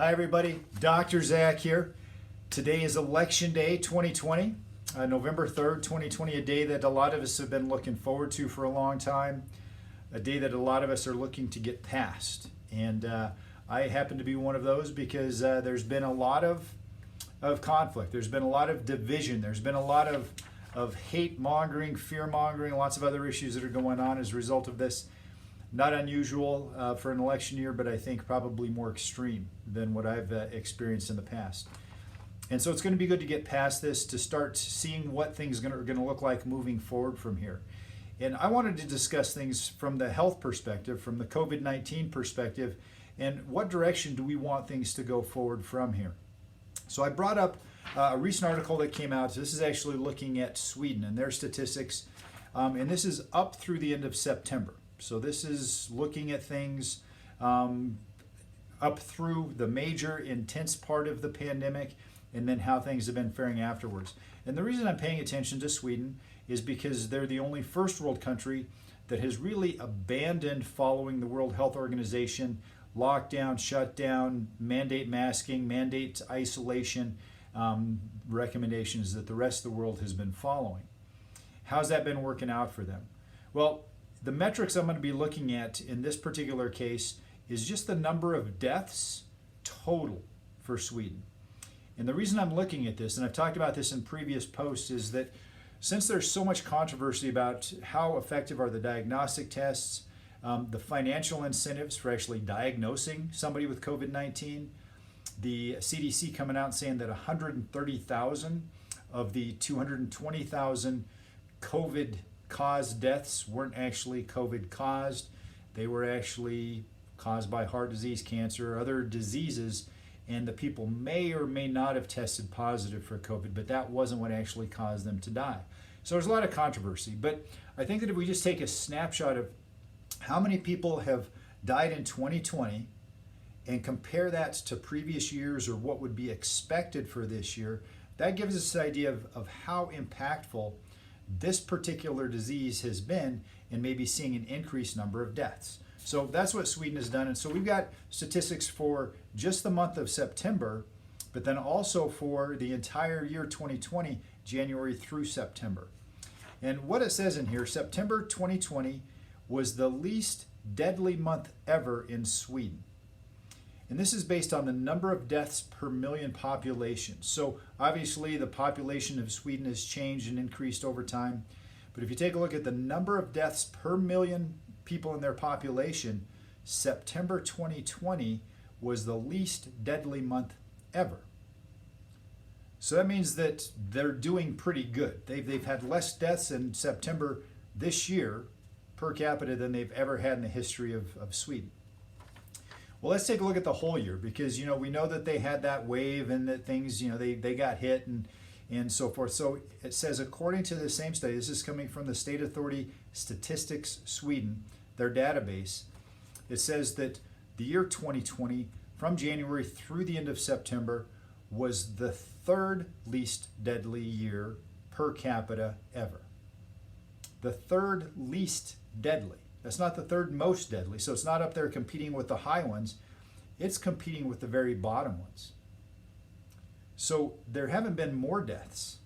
Hi everybody, Dr. Zach here. Today is Election Day 2020, November 3rd, 2020, a day that a lot of us have been looking forward to for a long time, a day that a lot of us are looking to get past. And I happen to be one of those because there's been a lot of conflict, there's been a lot of division, there's been a lot of hate mongering, fear mongering, lots of other issues that are going on as a result of this. Not unusual for an election year, but I think probably more extreme than what I've experienced in the past. And so it's going to be good to get past this, to start seeing what things are going to look like moving forward from here. And I wanted to discuss things from the health perspective, from the COVID-19 perspective, and what direction do we want things to go forward from here. So I brought up a recent article that came out. This is actually looking at Sweden and their statistics, and this is up through the end of September. So this is looking at things up through the major intense part of the pandemic and then how things have been faring afterwards. And the reason I'm paying attention to Sweden is because they're the only first world country that has really abandoned following the World Health Organization lockdown, shutdown, mandate masking, mandate isolation recommendations that the rest of the world has been following. How's that been working out for them? Well, the metrics I'm going to be looking at in this particular case is just the number of deaths total for Sweden. And the reason I'm looking at this, and I've talked about this in previous posts, is that since there's so much controversy about how effective are the diagnostic tests, the financial incentives for actually diagnosing somebody with COVID-19, the CDC coming out and saying that 130,000 of the 220,000 COVID-caused deaths weren't actually COVID-caused. They were actually caused by heart disease, cancer, or other diseases, and the people may or may not have tested positive for COVID, but that wasn't what actually caused them to die. So there's a lot of controversy, but I think that if we just take a snapshot of how many people have died in 2020 and compare that to previous years or what would be expected for this year, that gives us an idea of how impactful this particular disease has been and maybe seeing an increased number of deaths. So that's what Sweden has done. And so we've got statistics for just the month of September, but then also for the entire year 2020, January through September. And what it says in here, September 2020 was the least deadly month ever in Sweden. And this is based on the number of deaths per million population. So obviously the population of Sweden has changed and increased over time. But if you take a look at the number of deaths per million people in their population, September 2020 was the least deadly month ever. So that means that they're doing pretty good. They've had less deaths in September this year per capita than they've ever had in the history of Sweden. Well, let's take a look at the whole year because, we know that they had that wave and that things, they got hit and so forth. So it says, according to the same study, this is coming from the State Authority Statistics Sweden, their database, it says that the year 2020, from January through the end of September, was the third least deadly year per capita ever. The third least deadly. That's not the third most deadly, so it's not up there competing with the high ones. It's competing with the very bottom ones. So there haven't been more deaths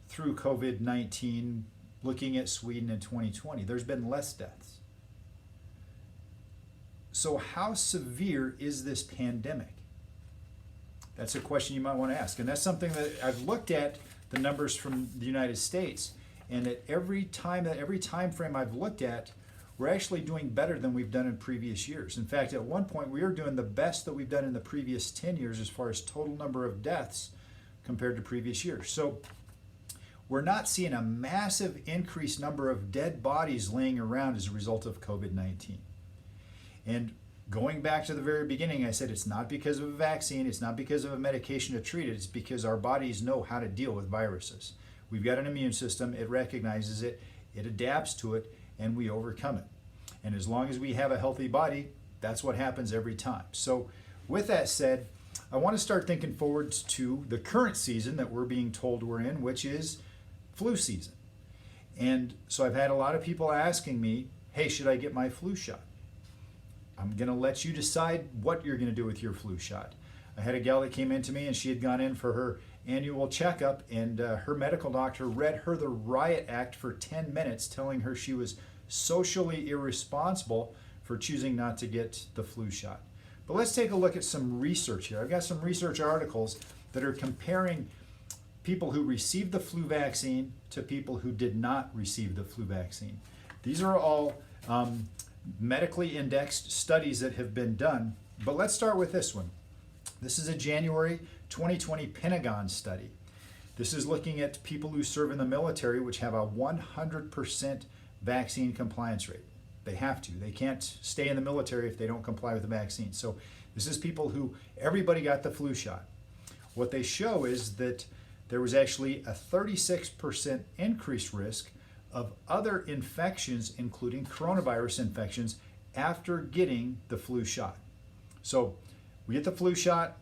through COVID-19 looking at Sweden in 2020. There's been less deaths. So how severe is this pandemic? That's a question you might want to ask. And that's something that I've looked at the numbers from the United States, and at every time frame I've looked at, we're actually doing better than we've done in previous years. In fact, at one point, we were doing the best that we've done in the previous 10 years as far as total number of deaths compared to previous years. So we're not seeing a massive increased number of dead bodies laying around as a result of COVID-19. And going back to the very beginning, I said it's not because of a vaccine, it's not because of a medication to treat it, it's because our bodies know how to deal with viruses. We've got an immune system, it recognizes it, it adapts to it, and we overcome it. And as long as we have a healthy body, that's what happens every time. So with that said, I want to start thinking forward to the current season that we're being told we're in, which is flu season. And so I've had a lot of people asking me, hey, should I get my flu shot? I'm going to let you decide what you're going to do with your flu shot. I had a gal that came in to me and she had gone in for her annual checkup, and her medical doctor read her the Riot Act for 10 minutes, telling her she was socially irresponsible for choosing not to get the flu shot. But let's take a look at some research here. I've got some research articles that are comparing people who received the flu vaccine to people who did not receive the flu vaccine. These are all medically indexed studies that have been done, but let's start with this one. This is a January 2020 Pentagon study. This is looking at people who serve in the military, which have a 100% vaccine compliance rate. They have to. They can't stay in the military if they don't comply with the vaccine. So this is people who, everybody got the flu shot. What they show is that there was actually a 36% increased risk of other infections, including coronavirus infections, after getting the flu shot. So we get the flu shot,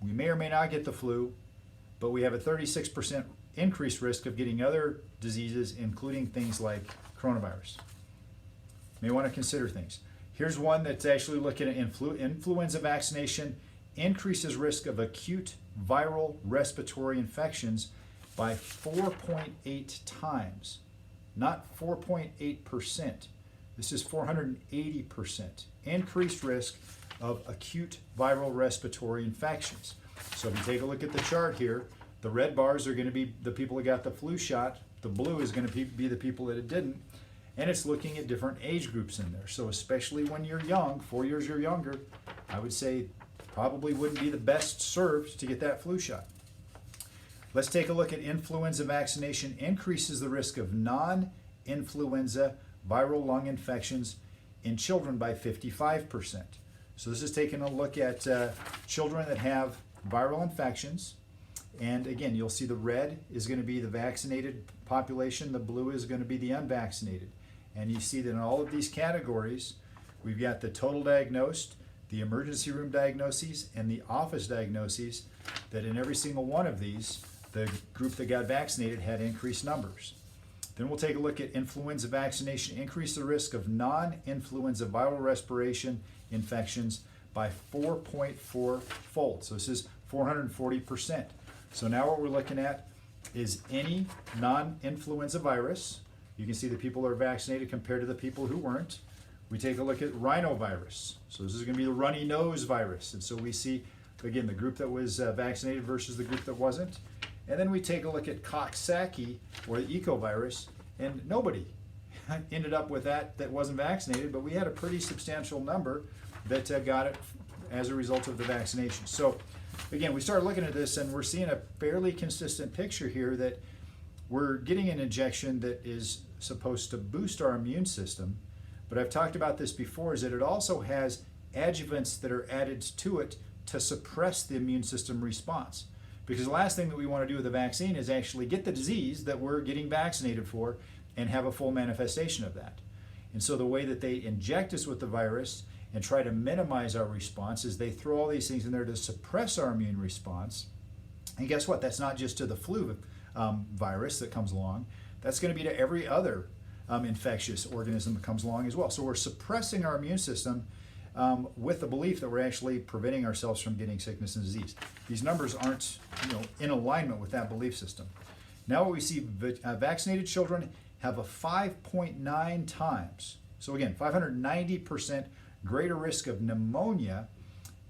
we may or may not get the flu, but we have a 36% increased risk of getting other diseases, including things like coronavirus. You may want to consider things. Here's one that's actually looking at influenza vaccination increases risk of acute viral respiratory infections by 4.8 times, not 4.8%. This is 480% increased risk of acute viral respiratory infections. So if you take a look at the chart here, the red bars are going to be the people that got the flu shot, the blue is going to be the people that it didn't, and it's looking at different age groups in there. So especially when you're young, 4 years or younger, I would say probably wouldn't be the best served to get that flu shot. Let's take a look at influenza vaccination increases the risk of non-influenza viral lung infections in children by 55%. So this is taking a look at children that have viral infections. And again, you'll see the red is going to be the vaccinated population, the blue is going to be the unvaccinated. And you see that in all of these categories, we've got the total diagnosed, the emergency room diagnoses, and the office diagnoses, that in every single one of these, the group that got vaccinated had increased numbers. Then we'll take a look at influenza vaccination increase the risk of non-influenza viral respiration infections by 4.4 fold. So this is 440%. So now what we're looking at is any non-influenza virus. You can see the people are vaccinated compared to the people who weren't. We take a look at rhinovirus. So this is going to be the runny nose virus. And so we see, again, the group that was vaccinated versus the group that wasn't. And then we take a look at Coxsackie, or the ecovirus, and nobody ended up with that wasn't vaccinated, but we had a pretty substantial number that got it as a result of the vaccination. So again, we start looking at this and we're seeing a fairly consistent picture here that we're getting an injection that is supposed to boost our immune system, but I've talked about this before, is that it also has adjuvants that are added to it to suppress the immune system response. Because the last thing that we want to do with the vaccine is actually get the disease that we're getting vaccinated for and have a full manifestation of that. And so the way that they inject us with the virus and try to minimize our response is they throw all these things in there to suppress our immune response. And guess what? That's not just to the flu virus that comes along. That's going to be to every other infectious organism that comes along as well. So we're suppressing our immune system with the belief that we're actually preventing ourselves from getting sickness and disease. These numbers aren't, in alignment with that belief system. Now what we see, vaccinated children have a 5.9 times, so again, 590% greater risk of pneumonia,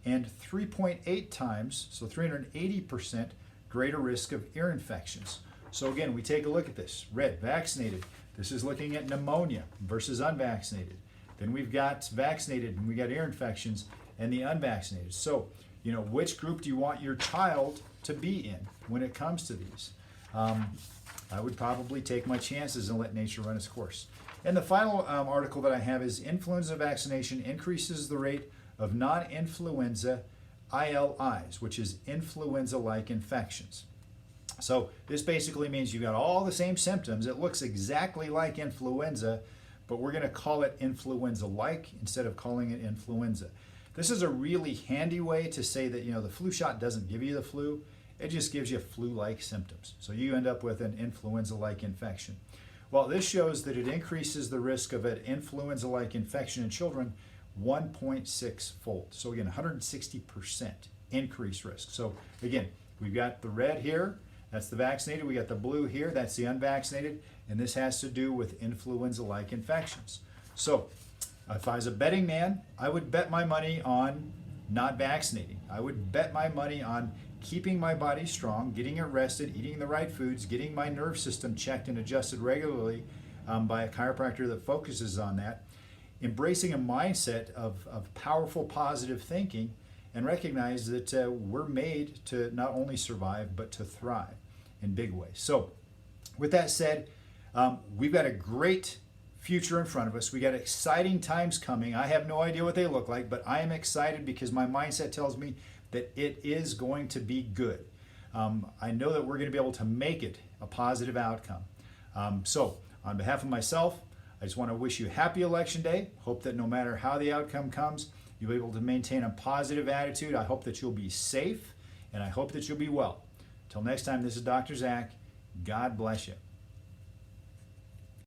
and 3.8 times, so 380% greater risk of ear infections. So again, we take a look at this. Red, vaccinated. This is looking at pneumonia versus unvaccinated. Then we've got vaccinated and we got ear infections and the unvaccinated. So, which group do you want your child to be in when it comes to these? I would probably take my chances and let nature run its course. And the final article that I have is influenza vaccination increases the rate of non-influenza ILIs, which is influenza-like infections. So this basically means you've got all the same symptoms. It looks exactly like influenza, but we're going to call it influenza-like instead of calling it influenza. This is a really handy way to say that, the flu shot doesn't give you the flu. It just gives you flu-like symptoms. So you end up with an influenza-like infection. Well, this shows that it increases the risk of an influenza-like infection in children 1.6 fold. So again, 160% increased risk. So again, we've got the red here, that's the vaccinated. We got the blue here, that's the unvaccinated. And this has to do with influenza-like infections. So if I was a betting man, I would bet my money on not vaccinating. I would bet my money on keeping my body strong, getting it rested, eating the right foods, getting my nerve system checked and adjusted regularly by a chiropractor that focuses on that, embracing a mindset of powerful positive thinking, and recognize that we're made to not only survive but to thrive in big ways. So with that said, we've got a great future in front of us. We got exciting times coming. I have no idea what they look like, but I am excited because my mindset tells me that it is going to be good. I know that we're going to be able to make it a positive outcome. So on behalf of myself, I just want to wish you happy Election Day. Hope that no matter how the outcome comes, you'll be able to maintain a positive attitude. I hope that you'll be safe, and I hope that you'll be well. Till next time, this is Dr. Zach. God bless you.